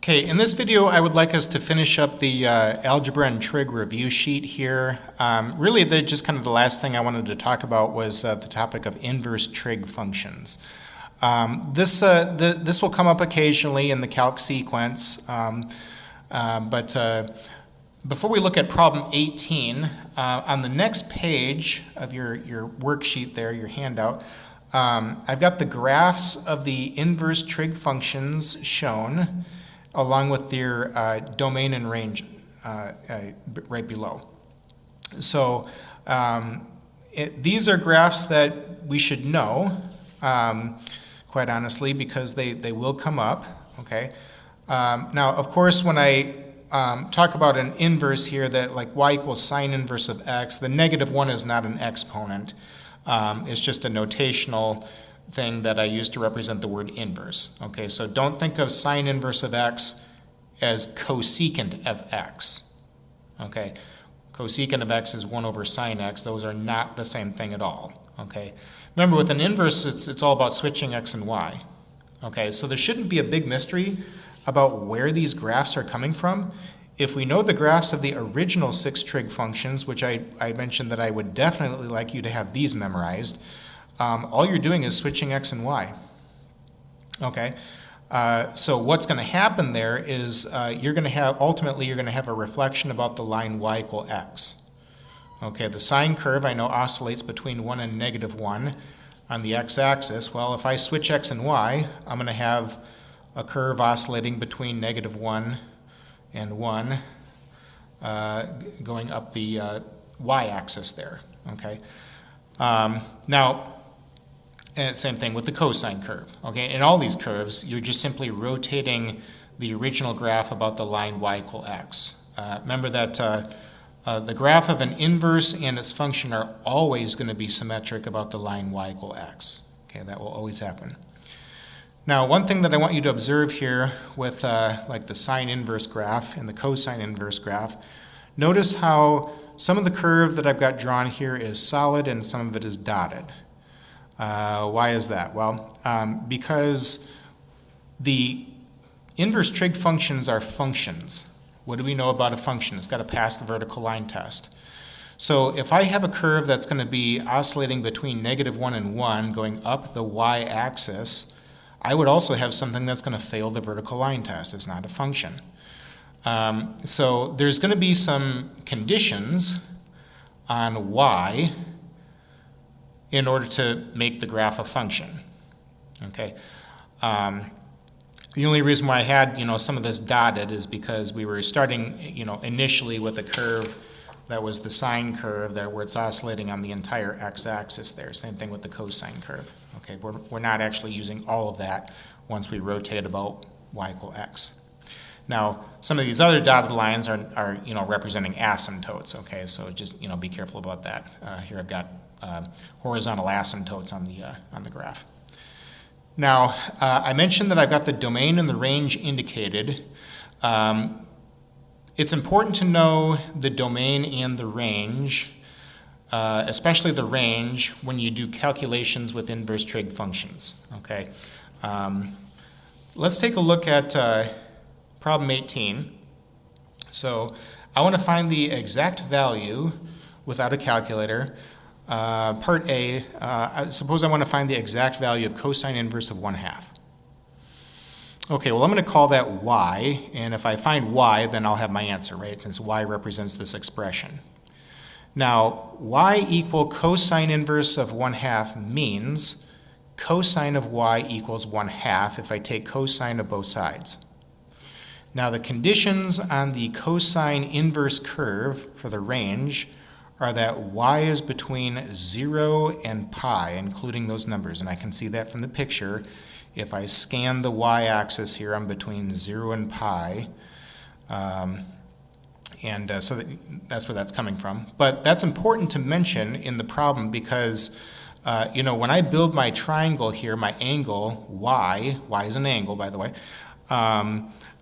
Okay, in this video I would like us to finish up the algebra and trig review sheet here. Really just kind of the last thing I wanted to talk about was the topic of inverse trig functions. This will come up occasionally in the calc sequence, but before we look at problem 18, on the next page of your worksheet there, your handout, I've got the graphs of the inverse trig functions shown, along with their domain and range right below. So these are graphs that we should know, quite honestly, because they will come up, okay? Now, of course, when I talk about an inverse here, that like y equals sine inverse of x, the -1 is not an exponent. It's just a notational thing that I use to represent the word inverse. Okay, so don't think of sine inverse of x as cosecant of x. Okay, cosecant of x is 1 over sine x. Those are not the same thing at all. Okay, remember with an inverse, it's all about switching x and y. Okay, so there shouldn't be a big mystery about where these graphs are coming from. If we know the graphs of the original 6 trig functions, which I mentioned that I would definitely like you to have these memorized, all you're doing is switching x and y. Okay, so what's going to happen there is ultimately you're going to have a reflection about the line y equal x. Okay, the sine curve I know oscillates between 1 and -1 on the x-axis. Well, if I switch x and y, I'm going to have a curve oscillating between -1 and 1 going up the y-axis there. Okay, now, and same thing with the cosine curve. Okay, in all these curves, you're just simply rotating the original graph about the line y equal x. Remember that the graph of an inverse and its function are always going to be symmetric about the line y equal x. Okay, that will always happen. Now, one thing that I want you to observe here with like the sine inverse graph and the cosine inverse graph, notice how some of the curve that I've got drawn here is solid and some of it is dotted. Why is that? Well, because the inverse trig functions are functions. What do we know about a function? It's got to pass the vertical line test. So if I have a curve that's going to be oscillating between -1 and 1 going up the y-axis, I would also have something that's going to fail the vertical line test. It's not a function. So there's going to be some conditions on y in order to make the graph a function. Okay. The only reason why I had some of this dotted is because we were starting initially with a curve that was the sine curve where it's oscillating on the entire x-axis there. Same thing with the cosine curve. Okay, we're not actually using all of that once we rotate about y equal x. Now, some of these other dotted lines are representing asymptotes. Okay, so just be careful about that. Here I've got horizontal asymptotes on the graph. Now, I mentioned that I've got the domain and the range indicated. It's important to know the domain and the range, especially the range, when you do calculations with inverse trig functions. Okay, let's take a look at problem 18. So I want to find the exact value without a calculator. Part A, suppose I want to find the exact value of cosine inverse of 1/2. Okay, well I'm going to call that y, and if I find y, then I'll have my answer, right, since y represents this expression. Now, y equal cosine inverse of 1/2 means cosine of y equals 1/2 if I take cosine of both sides. Now, the conditions on the cosine inverse curve for the range are that y is between 0 and pi, including those numbers, and I can see that from the picture. If I scan the y-axis here, I'm between 0 and pi, so that's where that's coming from. But that's important to mention in the problem because, when I build my triangle here, my angle, y is an angle, by the way,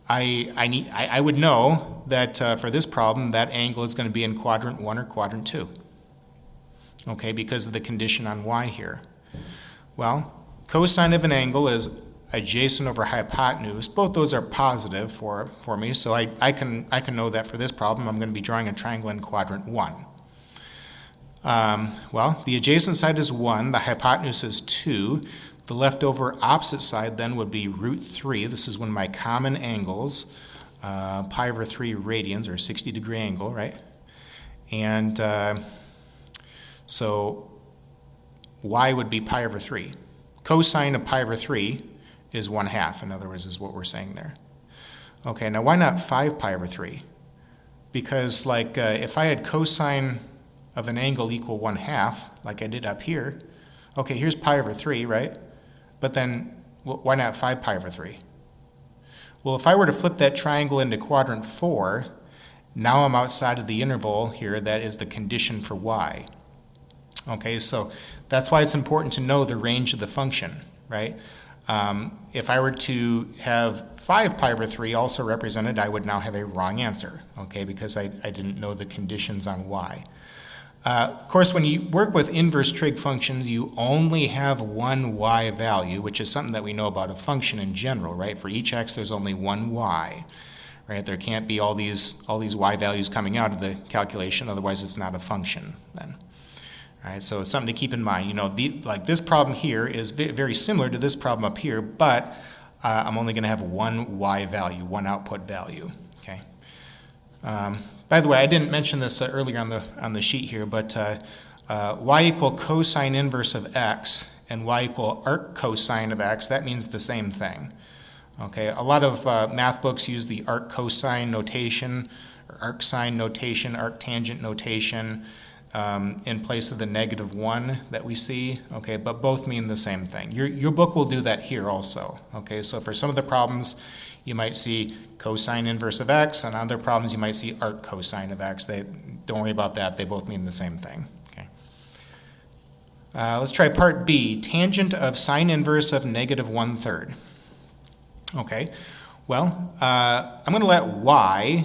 I would know that for this problem, that angle is going to be in quadrant 1 or quadrant 2, okay, because of the condition on y here. Well, cosine of an angle is adjacent over hypotenuse, both those are positive for me, so I can know that for this problem I'm going to be drawing a triangle in quadrant 1. Well, the adjacent side is 1, the hypotenuse is 2. The leftover opposite side then would be root 3. This is one of my common angles, pi over 3 radians, or 60-degree angle, right? And so y would be pi over 3. Cosine of pi over 3 is 1/2, in other words, is what we're saying there. Okay, now why not 5 pi over 3? Because if I had cosine of an angle equal 1/2, like I did up here, okay, here's pi over 3, right? But then why not 5 pi over 3? Well, if I were to flip that triangle into quadrant 4, now I'm outside of the interval here. That is the condition for y. Okay, so that's why it's important to know the range of the function, right? If I were to have 5 pi over 3 also represented, I would now have a wrong answer, okay, because I didn't know the conditions on y. Of course, when you work with inverse trig functions, you only have one y value, which is something that we know about a function in general, right? For each x, there's only one y, right? There can't be all these y values coming out of the calculation, otherwise it's not a function then. All right, so it's something to keep in mind. You know, like this problem here is very similar to this problem up here, but I'm only going to have one y value, one output value. Okay. By the way, I didn't mention this earlier on the sheet here, but y equal cosine inverse of x and y equal arc cosine of x, that means the same thing. Okay, a lot of math books use the arc cosine notation, or arc sine notation, arc tangent notation in place of the -1 that we see. Okay, but both mean the same thing. Your book will do that here also. Okay, so for some of the problems, you might see cosine inverse of x, and other problems you might see arc cosine of x. Don't worry about that. They both mean the same thing. Okay. Let's try part B, tangent of sine inverse of -1/3. Okay, well, I'm going to let y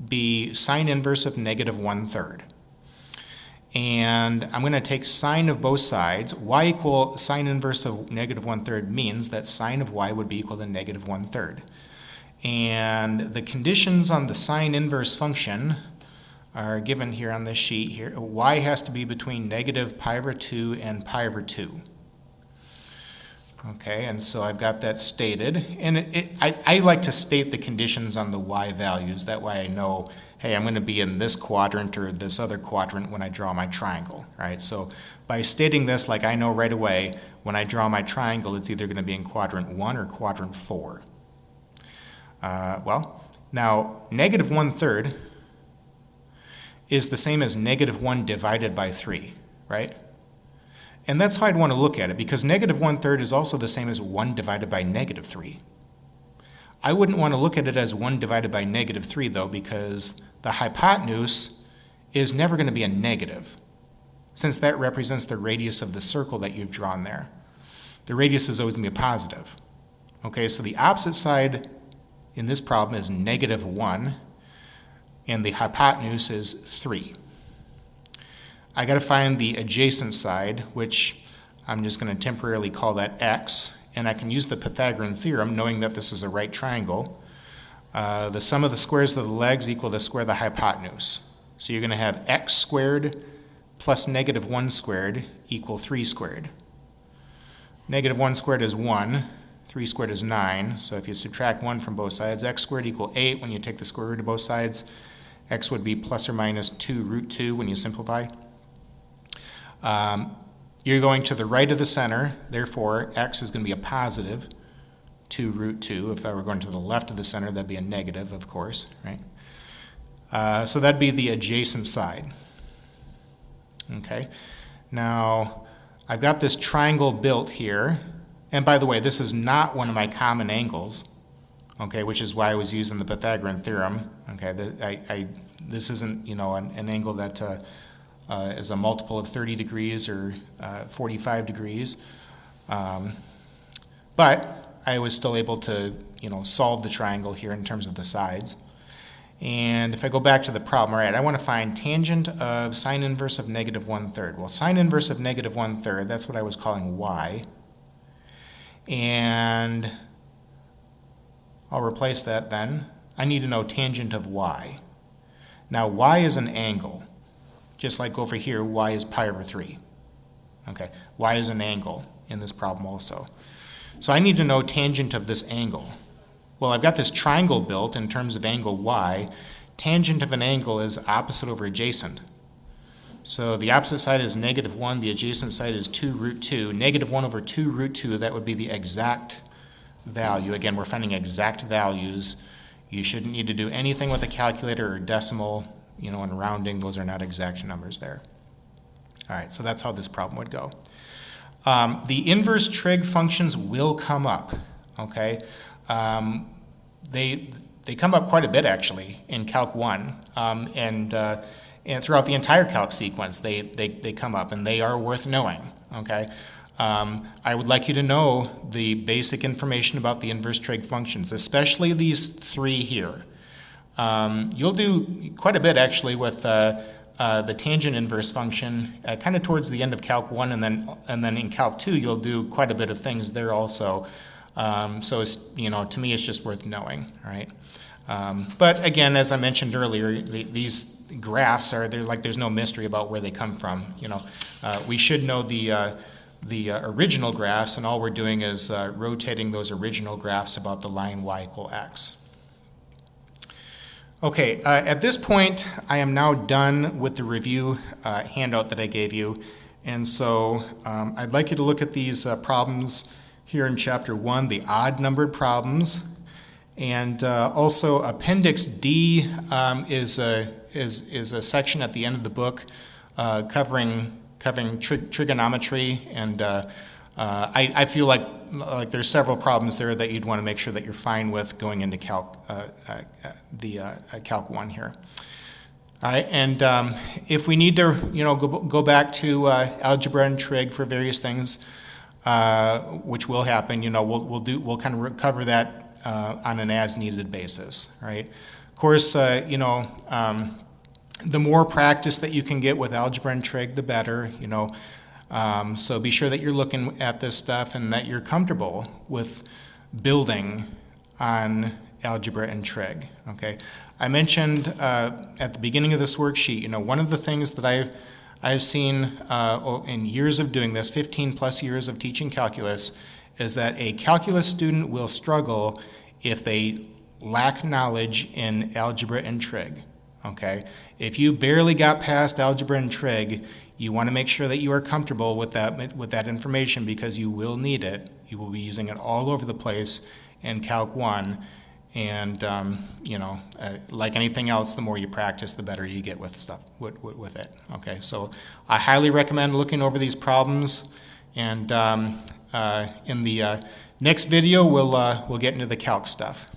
be sine inverse of -1/3. And I'm going to take sine of both sides. Y equal sine inverse of -1/3 means that sine of y would be equal to -1/3. And the conditions on the sine inverse function are given here on this sheet here. Y has to be between -pi/2 and pi/2. Okay, and so I've got that stated. And I like to state the conditions on the y values. That way I know, hey, I'm going to be in this quadrant or this other quadrant when I draw my triangle, right? So by stating this, like I know right away, when I draw my triangle, it's either going to be in quadrant 1 or quadrant 4. Well, now, -1/3 is the same as -1 divided by 3, right? And that's how I'd want to look at it, because -1/3 is also the same as 1 divided by -3. I wouldn't want to look at it as 1 divided by -3, though, because the hypotenuse is never going to be a negative, since that represents the radius of the circle that you've drawn there. The radius is always going to be a positive. Okay, so the opposite side in this problem is -1, and the hypotenuse is 3. I got to find the adjacent side, which I'm just going to temporarily call that x, and I can use the Pythagorean theorem, knowing that this is a right triangle. The sum of the squares of the legs equal the square of the hypotenuse. So you're going to have x squared plus -1 squared equal 3 squared. -1 squared is 1. 3 squared is 9, so if you subtract 1 from both sides, x squared equal 8 when you take the square root of both sides. X would be plus or minus 2 root 2 when you simplify. You're going to the right of the center, therefore x is going to be a positive 2 root 2. If I were going to the left of the center, that'd be a negative, of course, right? So that'd be the adjacent side. Okay, now I've got this triangle built here. And by the way, this is not one of my common angles, okay, which is why I was using the Pythagorean theorem. Okay, this isn't, you know, an angle that is a multiple of 30 degrees or 45 degrees. But I was still able to, you know, solve the triangle here in terms of the sides. And if I go back to the problem, all right, I want to find tangent of sine inverse of -1/3. Well, sine inverse of -1/3, that's what I was calling y. And I'll replace that then. I need to know tangent of y. Now y is an angle. Just like over here, y is pi over 3. Okay, y is an angle in this problem also. So I need to know tangent of this angle. Well, I've got this triangle built in terms of angle y. Tangent of an angle is opposite over adjacent. So the opposite side is -1, the adjacent side is 2 root 2. -1 over 2 root 2, that would be the exact value. Again, we're finding exact values. You shouldn't need to do anything with a calculator or decimal, and rounding. Those are not exact numbers there. All right, so that's how this problem would go. The inverse trig functions will come up, okay? They come up quite a bit, actually, in Calc 1, and throughout the entire calc sequence, they come up, and they are worth knowing, okay? I would like you to know the basic information about the inverse trig functions, especially these 3 here. You'll do quite a bit, actually, with the tangent inverse function kind of towards the end of Calc 1, and then in Calc 2, you'll do quite a bit of things there also. So it's, to me, it's just worth knowing, all right? But again, as I mentioned earlier, these graphs there's no mystery about where they come from. We should know the original graphs, and all we're doing is rotating those original graphs about the line y equal x. Okay, at this point, I am now done with the review handout that I gave you, and so I'd like you to look at these problems here in Chapter 1, the odd-numbered problems, and also Appendix D is a section at the end of the book covering trigonometry, and I feel like there's several problems there that you'd want to make sure that you're fine with going into Calc 1 here. All right, and if we need to, go back to algebra and trig for various things, which will happen, we'll kind of cover that on an as-needed basis, right? Of course, the more practice that you can get with algebra and trig, the better, so be sure that you're looking at this stuff and that you're comfortable with building on algebra and trig, okay? I mentioned at the beginning of this worksheet, one of the things that I've seen in years of doing this, 15 plus years of teaching calculus, is that a calculus student will struggle if they lack knowledge in algebra and trig, okay? If you barely got past algebra and trig, you want to make sure that you are comfortable with that information, because you will need it. You will be using it all over the place in Calc 1, and like anything else, the more you practice, the better you get with stuff with it. Okay, so I highly recommend looking over these problems, and in the next video we'll get into the calc stuff.